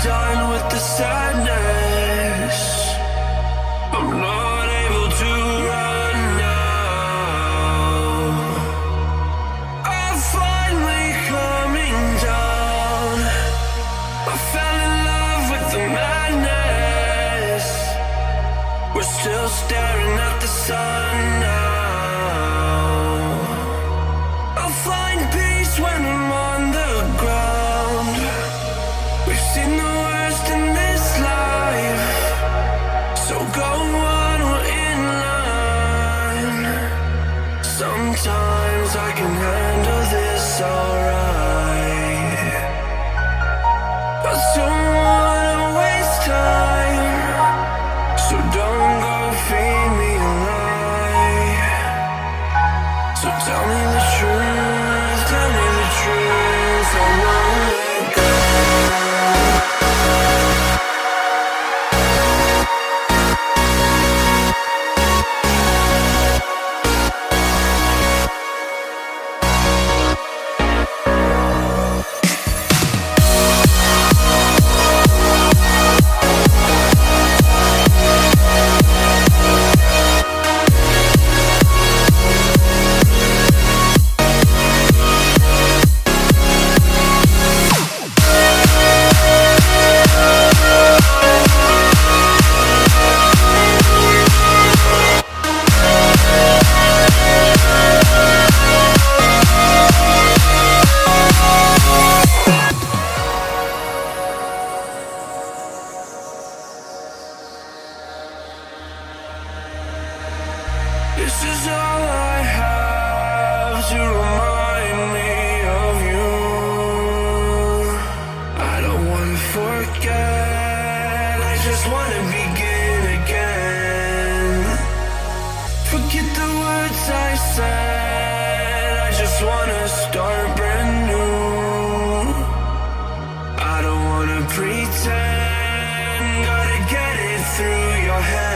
done with the sadness. I'm not able to run now. I'm finally coming down. I fell in love with the madness. We're still staring at the sun now. I'll find peace when I'm on the ground. We've seen the worst in this life, so go on, we're in line. Sometimes I can handle this alright. I don't wanna waste time, so don't go feed me a lie. So tell me the truth, tell me the truth, I won't let go. This is all I have to remind me of you. I don't wanna forget, I just wanna begin again. Forget the words I said, I just wanna start brand new. I don't wanna pretend, gotta get it through your head.